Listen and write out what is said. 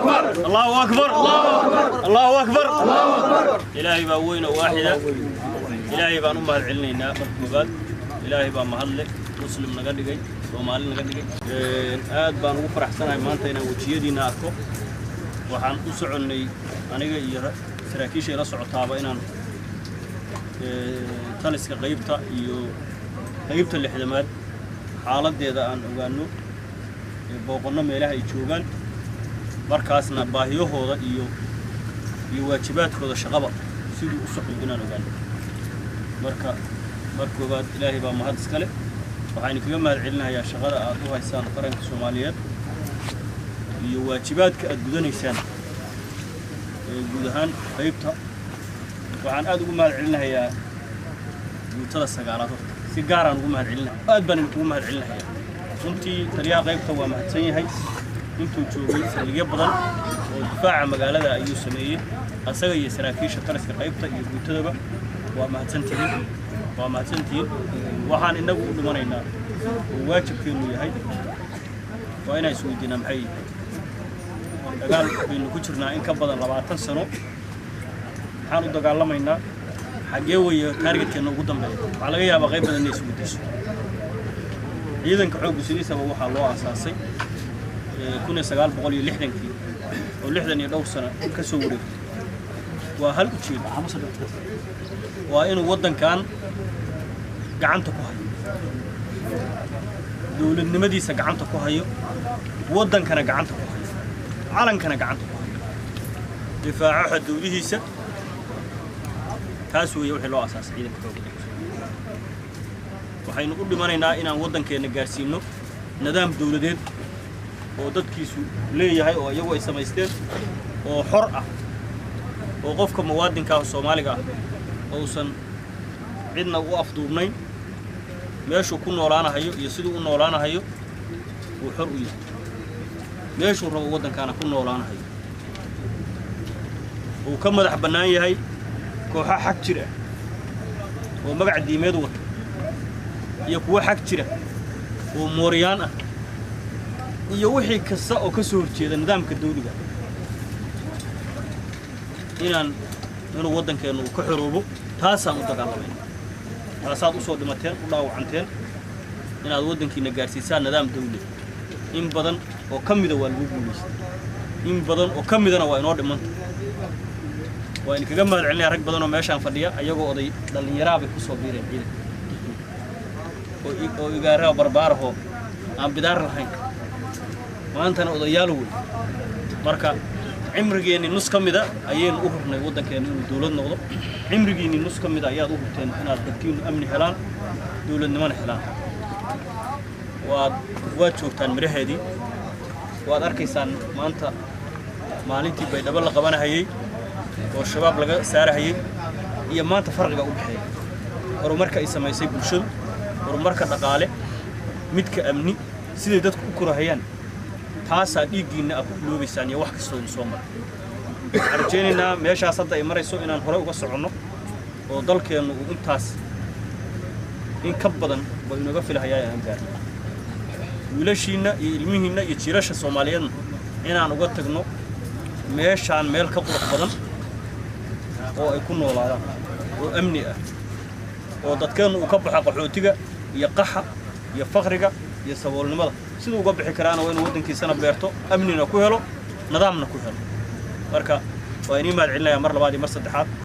الله أكبر الله أكبر إلهي باوين واحدة إلهي بانو مهد علينا مقبال إلهي بان مهد مسلم نقدقي ومالي نقدقي آد بانو فرح سنة مانتينا وجيدينا أركو وحان أسعني أنيقا سراكيشي رسعو طابا إنان تالسك غيبتا غيبتا اللحدمات حالات ديدا أن أغانو بوقنا ميلاها يجوغان markaasna baahiyahooda iyo waajibaadkooda shaqaba sidii u socdo inaan ogaano markoobaad ilaahay baa mahad iska leh waxaan kaga mahad celinayaa shaqada aad u haysaan qaranka Soomaaliyeed iyo waajibaadka aad gudanaysaan guud ahaan qaybta waxaan aad ugu mahad celinayaa guutada sagaalaad si gaar ah ugu mahad celinayaa aad baan ugu mahad celinayaa runtii taliyaha qaybta waa mahadsan yahay intuu joogay saldhigyo badan oo difaaca magaalada ayuu sameeyay asaga iyo saraakiisha taliska qaybta iyo guutadaba waa mahadsantihiin waxaan inagu u dhimanaynaa oo waajibkeenu yahay waa inaan isweydiinaa maxay dagaal baynu ku jirnaa in ka badan 20 sano waxaan u dagaalamaynaa xagee weeye targetkeena ugu dambeeya waxaa laga yaabaa qayb badan inay isku disho ciidanka xoogga sidiisaba waxaa loo aasaasay 1960 oo 62 sano ka soo wareegtay waa hal ujeed waa inuu wadankan gacanta ku hayo dawladnimadiisa gacanta ku hayo wadankana gacanta ku hayo calankana gacanta ku hayo difaaca xuduudihiisa taas weeye wixii loo aasaasay ciidanka xoogga waxaynu u dhimanaynaa inaan wadankeena gaarsiino nidaam dawladeed oo dadkiisu leeyahay oo iyagu ay samaysteen oo xor ah oo qofka muwaadinka Soomaaliga oo uusan cidna u afduubnayn meeshuu ku noolaanayo iyo sidoo uu noolaanayo uu xor u yahay meeshuu rabo wadankana ku noolaanayo uu ka madax banaan yahay kooxo xaq jira oo magac diimeed wata iyo kuwa xaq jira oo mooriyaan ah iyo wixii kasta oo ka soo horjeeda nidaamka dawliga inuu wadankeenu ka xoroobo taasaan u dagaalamayna taasaad u soo dhimateen u dhaawacanteen inaad wadankiina gaarsiisaan nidaam dawli in badan oo kamida waa lagu guuleystay in badan oo kamidana waa inoo dhimanta waa in kaga mahad celinayaa rag badan oo meeshaan fadhiya ayagoo oday dhalinyarada ku soo biireen ciidanka oo igaaraha barbaaraho aan bidaar lahayn maantana odayaal weyn marka cimrigeeni nus kamida ayeen u hurnay wadankeena inuu dawlad noqdo cimrigeeni nus kamida ayaad u hurteen inaad dadkiinu amni helaan dawladnimana helaan waad joogtaan miraheedii waad arkaysaan maanta maalintii baydhabo la qabanayay oo shabaab laga saarayay iyo maanta farqiga u dhaxeeya horumarka ay samaysay bulshadu horumarka dhaqaale midka amni sidii dadku u korahayaan taasaa dhiiggiina aad ku loobaysaan iyo wax kastoo soo maray arjeynina meeshaas hadda ay marayso inaan hore uga soconno oo dalkeenu intaas in ka badan way inaga filahayaa aan gaarno wiilashiina iyo ilmihiina iyo jiirasha Soomaaliyeed inaan uga tagno meeshaan meel ka qurux badan oo ay ku noolaadaan oo amni ah oo dadkeenu u ka baxa qaxootiga iyo qaxa iyo faqriga iyo saboolnimada sidoo uga bixi karaana waa inuu wadankiisana beerto amnina ku helo nidaamna ku helo marka waa inay mahad celinayaa mar labaad iyo mar saddexaad